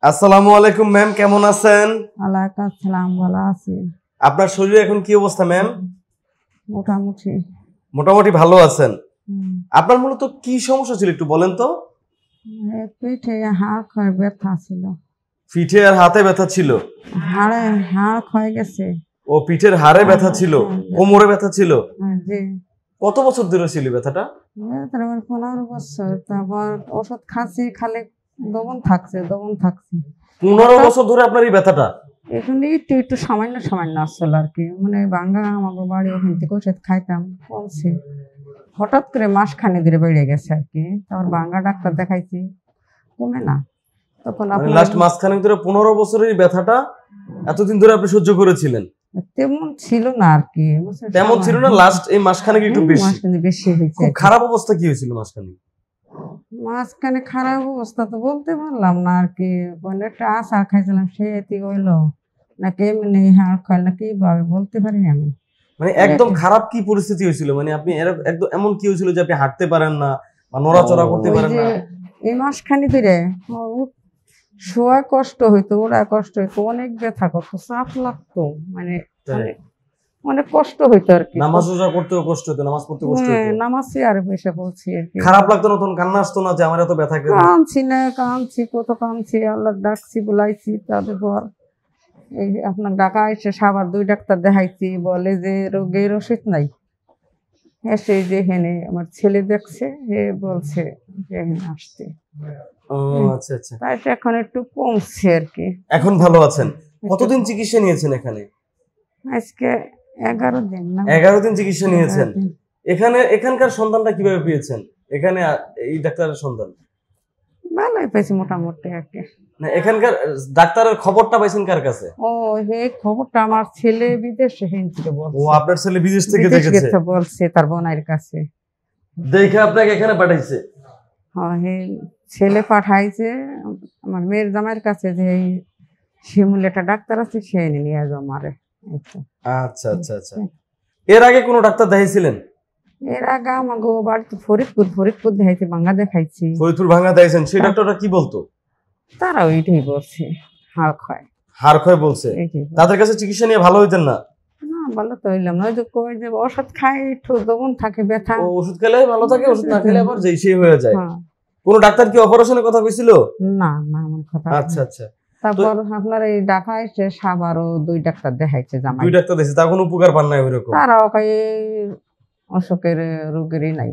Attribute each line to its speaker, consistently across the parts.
Speaker 1: আসসালামু আলাইকুম ম্যাম, কেমন আছেন?
Speaker 2: ওয়ালাইকুম আসসালাম, ভালো আছি।
Speaker 1: আপনার শরীরে এখন কি অবস্থা ম্যাম?
Speaker 2: মোটামুটি।
Speaker 1: মোটামুটি ভালো আছেন।
Speaker 2: হুম।
Speaker 1: আপনার মূলত কি সমস্যা ছিল একটু বলেন তো?
Speaker 2: পিঠে হাড় ক্ষয় ব্যথা ছিল।
Speaker 1: পিঠে আর হাতে ব্যথা ছিল?
Speaker 2: হাড় ক্ষয় গেছে।
Speaker 1: ও পিঠের হাড়ে ব্যথা ছিল, কোমরে ব্যথা ছিল?
Speaker 2: জি।
Speaker 1: কত বছর ধরে ছিল ব্যথাটা?
Speaker 2: 15 বছর। তারপর ওষুধ খাচ্ছি, খালি দমন থাকছে।
Speaker 1: 15 বছর ধরে আপনার এই ব্যথাটা?
Speaker 2: এখানে একটু একটু সামান্য সামান্য আসছিল আর কি, মানে বাঙ্গা আমাদের বাড়ি, ওখান থেকে ওষুধ খাইতাম, কমছে। হঠাৎ করে মাসখানে ধরে বেড়ে গেছে আর কি। তারপর বাঙ্গা ডাক্তার দেখাইছি, কমে না। তখন
Speaker 1: লাস্ট মাসখানেক ধরে 15 বছরের এই ব্যথাটা এতদিন ধরে আপনি সহ্য করেছিলেন?
Speaker 2: তেমন ছিল না আর কি।
Speaker 1: তেমন ছিল না, লাস্ট এই মাসখানেক একটু
Speaker 2: বেশি হয়েছে।
Speaker 1: খারাপ অবস্থা কি হয়েছিল মাসখানেক?
Speaker 2: মাঝখানে খারাপ অবস্থা তো বলতে পারলাম না আর কি। একটা আচার খাইছিলাম, সে এটি হইলো নাকি এমনি হাড় খাইল না, কিভাবে বলতে পারিনি আমি।
Speaker 1: মানে একদম খারাপ কি পরিস্থিতি হয়েছিল? মানে আপনি একদম এমন কি হয়েছিল যে আপনি হাঁটতে পারেন না বা নড়াচড়া করতে পারেন না?
Speaker 2: এই মাসখানি ধরে শোয়া কষ্ট হইতো, ওরা কষ্ট হইতো, অনেক ব্যথা করতো, চাপ লাগতো, মানে অনেক কষ্ট হইতো আর কি।
Speaker 1: নামাজ রোজা করতেও কষ্ট হতো, নামাজ পড়তে কষ্ট হতো?
Speaker 2: নামাজই আর বেশি বলছি আর কি।
Speaker 1: খারাপ লাগতো না তখন? কান্না আসতো না যে আমার এত ব্যথা কেন?
Speaker 2: কাঁদছি, কত কাঁদছি, আল্লাহ ডাকছি, বুলাইছি। তারপর এই আপনার ঢাকা এসে আবার 2 ডাক্তার দেখাইছি, বলে যে রোগের ওষুধ নাই। এসে যে হেনে আমার ছেলে দেখছে, হে বলছে যে হেনে আসতে।
Speaker 1: ও আচ্ছা আচ্ছা।
Speaker 2: তাই এখন একটু কমছে আর কি।
Speaker 1: এখন ভালো আছেন? কতদিন চিকিৎসা নিয়েছেন এখানে?
Speaker 2: আজকে 11 দিন।
Speaker 1: 11 দিন চিকিৎসা নিয়েছেন। এখানকার সন্ধানটা কিভাবে পেয়েছেন? এখানে এই ডাক্তারের সন্ধান
Speaker 2: ভালোই পাইছি মোটামুটি আর কি।
Speaker 1: না, এখানকার ডাক্তারের খবরটা পাইছেন কার কাছে?
Speaker 2: ও এই খবরটা আমার ছেলে বিদেশে থেকে বলছে।
Speaker 1: ও আপনার ছেলে বিদেশ থেকে দেখেছে?
Speaker 2: বলছে তার বোনের কাছে
Speaker 1: দেখে আপনাকে এখানে পাঠাইছে?
Speaker 2: হ্যাঁ, ছেলে পাঠাইছে আমার মেয়ের জামাইয়ের কাছে, যে এই শিমুল একটা ডাক্তার আছে, সে নিয়ে যাও মারে।
Speaker 1: আচ্ছা আচ্ছা আচ্ছা। এর আগে কোন ডাক্তার দেখাইছিলেন?
Speaker 2: এর আগে আমাকে বাড়িতে ফরিদপুর দেখাইছি, ভাঙ্গা দেখাইছি।
Speaker 1: ফরিদপুর ভাঙ্গা দেখাইছেন? সেই ডাক্তাররা কি বলতো?
Speaker 2: তারা ওইটাই বলছে হাড়
Speaker 1: ক্ষয় বলছে। তাদের কাছে চিকিৎসা নিয়ে ভালো হইতেন না?
Speaker 2: না, ভালো তো হইলাম না। ওই যে কই যে ওষুধ খাই একটু দমন থাকে, ব্যথা।
Speaker 1: ওষুধ খেলে ভালো থাকে, ওষুধ না খেলে আবার যেই সেই হয়ে যায়। কোন ডাক্তার কি অপারেশনের কথা কইছিল?
Speaker 2: না না, আমার কথা।
Speaker 1: আচ্ছা আচ্ছা।
Speaker 2: তারপর আপনার এই ঢাকা এসে আবারও 2 ডাক্তার দেখাইছে জামাই।
Speaker 1: 2 ডাক্তার দেখেছে, তা কোনো উপকার পান নাই ওইরকম?
Speaker 2: তারাও কই অসুখের রোগেরই নাই,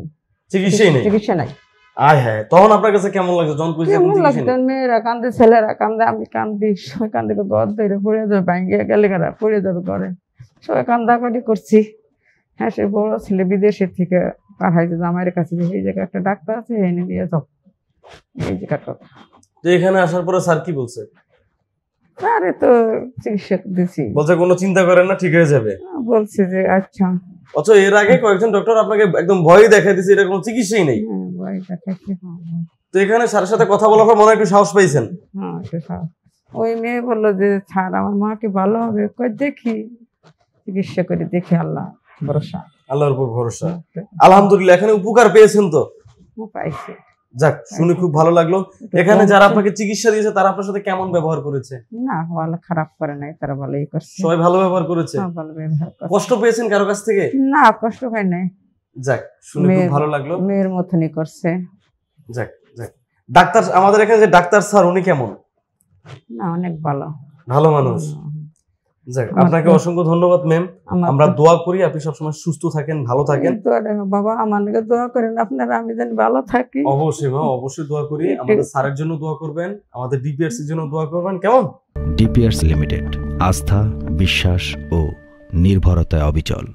Speaker 2: চিকিৎসা নাই।
Speaker 1: আয় হ্যাঁ, তখন আপনার কাছে কেমন লাগছে যখন কইছে আপনি চিকিৎসা নেই?
Speaker 2: মেয়েরা কান্দে, ছেলেরা কান্দে, আমি কান্দি, সবাই কান্দে, ঘর ধরে পড়ে যাবে, ভাঙ্গিয়া গেলে পড়ে যাবে ঘরে, সবাই কান্দাকাটি করছি। হ্যাঁ, সে বড় ছেলে বিদেশের থেকে পাঠাইছে জামাইয়ের কাছে, এই জায়গায় একটা ডাক্তার আছে, এনে নিয়ে যাও, এই জায়গাটা।
Speaker 1: তো এখানে আসার পরে স্যার কি বলছে?
Speaker 2: আরে তো চিকিৎসা দিছি,
Speaker 1: বলছে কোনো চিন্তা করেন না, ঠিক হয়ে যাবে।
Speaker 2: বলছে যে আচ্ছা।
Speaker 1: অথচ এর আগে কয়েকজন ডক্টর আপনাকে একদম ভয় দেখাই দিয়েছে, এটা কোনো চিকিৎসাই নেই।
Speaker 2: ভয় দেখাইছে।
Speaker 1: তো এখানে স্যারের সাথে কথা বলার পর মনে হয় একটু সাহস পাইছেন?
Speaker 2: হ্যাঁ, একটু সাহস। ওই মেয়ে বললো যে স্যার আমার মা কি ভালো হবে? কই দেখি, চিকিৎসা করে দেখি, আল্লাহ ভরসা,
Speaker 1: আল্লাহর উপর ভরসা। আলহামদুলিল্লাহ, এখানে উপকার পেয়েছেন তো?
Speaker 2: পাইছি।
Speaker 1: যাক, শুনে খুব ভালো লাগলো। এখানে যারা আপনাকে চিকিৎসা দিয়েছে তারা আপনার সাথে কেমন ব্যবহার করেছে?
Speaker 2: না, ভালো, খারাপ করে নাই, তারা ভালোই করছে।
Speaker 1: সবাই ভালো ব্যবহার করেছে?
Speaker 2: ভালো ব্যবহার করছে।
Speaker 1: কষ্ট পেয়েছেন কারো কাছ থেকে?
Speaker 2: না, কষ্ট হয় নাই।
Speaker 1: যাক, শুনে খুব ভালো লাগলো।
Speaker 2: মেয়ের মতনই করছে।
Speaker 1: যাক যাক। ডাক্তার, আমাদের এখানে যে ডাক্তার স্যার, উনি কেমন?
Speaker 2: না, অনেক ভালো
Speaker 1: মানুষ। যাক, আপনাকে অসংখ্য ধন্যবাদ ম্যাম। আমরা দোয়া করি আপনি সবসময় সুস্থ থাকেন, ভালো থাকেন।
Speaker 2: বাবা, আমাকে দোয়া করেন আপনারা, আমি যেন ভালো থাকি।
Speaker 1: অবশ্যই মা, অবশ্যই দোয়া করি। আমাদের স্যারের জন্য দোয়া করবেন, আমাদের ডিপিআরস এর জন্য দোয়া করবেন, কেমন?
Speaker 3: ডিপিআরস লিমিটেড, আস্থা, বিশ্বাস ও নির্ভরতায় অবিচল।